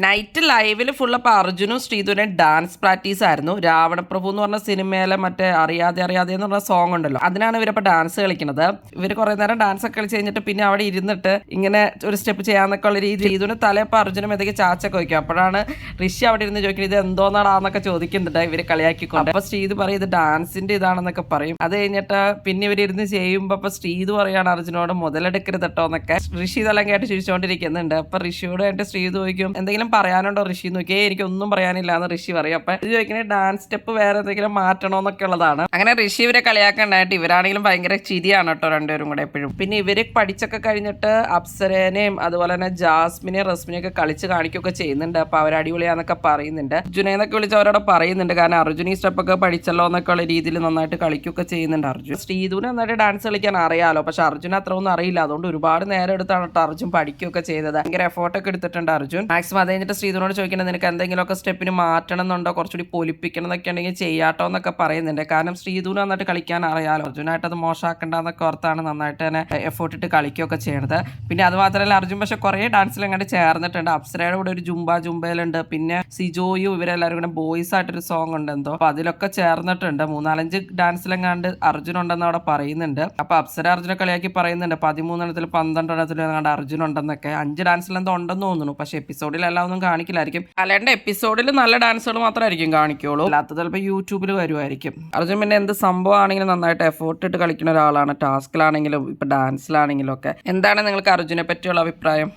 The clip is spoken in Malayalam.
നൈറ്റ് ലൈവിൽ ഫുൾ അപ്പോൾ അർജുനും ശ്രീധുവിനും ഡാൻസ് പ്രാക്ടീസ് ആയിരുന്നു. രാവണപ്രഭു എന്ന് പറഞ്ഞ സിനിമയിലെ മറ്റേ അറിയാതെ അറിയാതെ എന്ന് പറഞ്ഞ സോങ് ഉണ്ടല്ലോ, അതിനാണ് ഇവരപ്പോൾ ഡാൻസ് കളിക്കുന്നത്. ഇവർ കുറേ നേരം ഡാൻസ് ഒക്കെ കളിച്ച് കഴിഞ്ഞിട്ട് പിന്നെ അവിടെ ഇരുന്നിട്ട് ഇങ്ങനെ ഒരു സ്റ്റെപ്പ് ചെയ്യാന്നൊക്കെ ഉള്ള രീതി ശ്രീധുവിന് തലയപ്പോൾ അർജുനും എന്തൊക്കെ ചാച്ചൊക്കെ വയ്ക്കും. അപ്പോഴാണ് ഋഷി അവിടെ ഇരുന്ന് ചോദിക്കുന്നത് ഇത് എന്തോന്നാടാന്നൊക്കെ ചോദിക്കുന്നുണ്ട് ഇവർ കളിയാക്കിക്കൊണ്ട്. അപ്പോൾ ശ്രീധു പറയും ഇത് ഡാൻസിന്റെ ഇതാണെന്നൊക്കെ പറയും. അത് കഴിഞ്ഞിട്ട് പിന്നെ ഇവരിരുന്ന് ചെയ്യുമ്പോൾ അപ്പോൾ ശ്രീധു പറയാണ് അർജുനോട് മുതലെടുക്കരുത് കേട്ടോ എന്നൊക്കെ. ഋഷി ഇതെല്ലാം കേട്ട് ചിരിച്ചുകൊണ്ടിരിക്കുന്നുണ്ട്. അപ്പോൾ ഋഷിയോട് ആയിട്ട് ശ്രീധു ചോദിക്കും എന്തെങ്കിലും പറയാനുണ്ടോ ഋഷി നോക്കിയേ, എനിക്കൊന്നും പറയാനില്ല എന്ന് ഋഷി പറയും. അപ്പൊ ഇത് ചോദിക്കുന്നത് ഡാൻസ് സ്റ്റെപ്പ് വേറെ എന്തെങ്കിലും മാറ്റണോന്നൊക്കെ ഉള്ളതാണ്. അങ്ങനെ ഋഷി ഇവരെ കളിയാക്കണ്ടായിട്ട് ഇവരാണെങ്കിലും ഭയങ്കര ചിരിയാണ് കേട്ടോ രണ്ടുപേരും കൂടെ എപ്പോഴും. പിന്നെ ഇവര് പഠിച്ചൊക്കെ കഴിഞ്ഞിട്ട് അപ്സരേനെയും അതുപോലെ തന്നെ ജാസ്മിനെയും റസ്മിനെയും ഒക്കെ കളിച്ച് കാണിക്കുകയൊക്കെ ചെയ്യുന്നുണ്ട്. അപ്പൊ അവർ അടിപൊളിയാന്നൊക്കെ പറയുന്നുണ്ട്. അർജുനെന്നൊക്കെ വിളിച്ച് അവരോട് പറയുന്നുണ്ട്, കാരണം അർജുൻ ഈ സ്റ്റെപ്പൊക്കെ പഠിച്ചല്ലോ എന്നൊക്കെ ഉള്ള രീതിയിൽ നന്നായിട്ട് കളിക്കുകയൊക്കെ ചെയ്യുന്നുണ്ട് അർജുൻ. ശ്രീധുവിന് നന്നായിട്ട് ഡാൻസ് കളിക്കാൻ അറിയാലോ, പക്ഷെ അർജുൻ അത്ര ഒന്നും അറിയില്ല. അതുകൊണ്ട് ഒരുപാട് നേരം എടുത്താണ് കേട്ടോ അർജുൻ പഠിക്കുകയൊക്കെ ചെയ്തത്. ഭയങ്കര എഫോർട്ടൊക്കെ എടുത്തിട്ടുണ്ട് അർജുൻ. മാക്സിമം അത് കഴിഞ്ഞിട്ട് ശ്രീധുവിനോട് ചോദിക്കുന്നത് നിനക്ക് എന്തെങ്കിലുമൊക്കെ സ്റ്റെപ്പിന് മാറ്റണം എന്നുണ്ടോ, കുറച്ചുകൂടി പൊലിപ്പിക്കണം എന്നൊക്കെ ഉണ്ടെങ്കിൽ ചെയ്യാട്ടോ എന്നൊക്കെ പറയുന്നുണ്ട്. കാരണം ശ്രീധുവിന് നന്നായിട്ട് കളിക്കാൻ അറിയാലോ, അർജുനായിട്ട് അത് മോശമാക്കണ്ടെന്നൊക്കെ ഓർത്താണ് നന്നായിട്ട് തന്നെ എഫോർട്ട് ഇട്ട് കളിക്കുകയൊക്കെ ചെയ്യണത്. പിന്നെ അത് മാത്രമല്ല അർജുൻ പക്ഷെ കുറേ ഡാൻസിൽ അങ്ങോട്ട് ചേർന്നിട്ടുണ്ട്. അപ്സരയുടെ കൂടെ ഒരു ജുംബയിലുണ്ട്, പിന്നെ സിജോയും ഇവരെല്ലാവരും കൂടെ ബോയ്സ് ആയിട്ടൊരു സോങ് ഉണ്ട് എന്തോ, അപ്പൊ അതിലൊക്കെ ചേർന്നിട്ടുണ്ട്. 3-4 ഡാൻസിലെങ്ങാണ്ട് അർജുൻ ഉണ്ടെന്ന് അവിടെ പറയുന്നുണ്ട്. അപ്പൊ അപ്സര അർജുനെ കളിയാക്കി പറയുന്നുണ്ട് 13 12 അർജുൻ ഉണ്ടെന്നൊക്കെ. 5 ഡാൻസിലെന്തോ ഉണ്ടെന്ന് തോന്നുന്നു, പക്ഷെ എപ്പിസോഡിലെല്ലാം ഒന്നും കാണിക്കില്ലായിരിക്കും. അല്ലാണ്ട് എപ്പിസോഡിൽ നല്ല ഡാൻസുകൾ മാത്രമായിരിക്കും കാണിക്കുള്ളൂ, അല്ലാത്ത ചിലപ്പോൾ യൂട്യൂബിൽ വരുമായിരിക്കും. അർജുൻ പിന്നെ എന്ത് സംഭവമാണെങ്കിലും നന്നായിട്ട് എഫോർട്ട് ഇട്ട് കളിക്കുന്ന ഒരാളാണ്. ടാസ്കിലാണെങ്കിലും ഇപ്പൊ ഡാൻസിലാണെങ്കിലും ഒക്കെ. എന്താണ് നിങ്ങൾക്ക് അർജുനെ പറ്റിയുള്ള അഭിപ്രായം?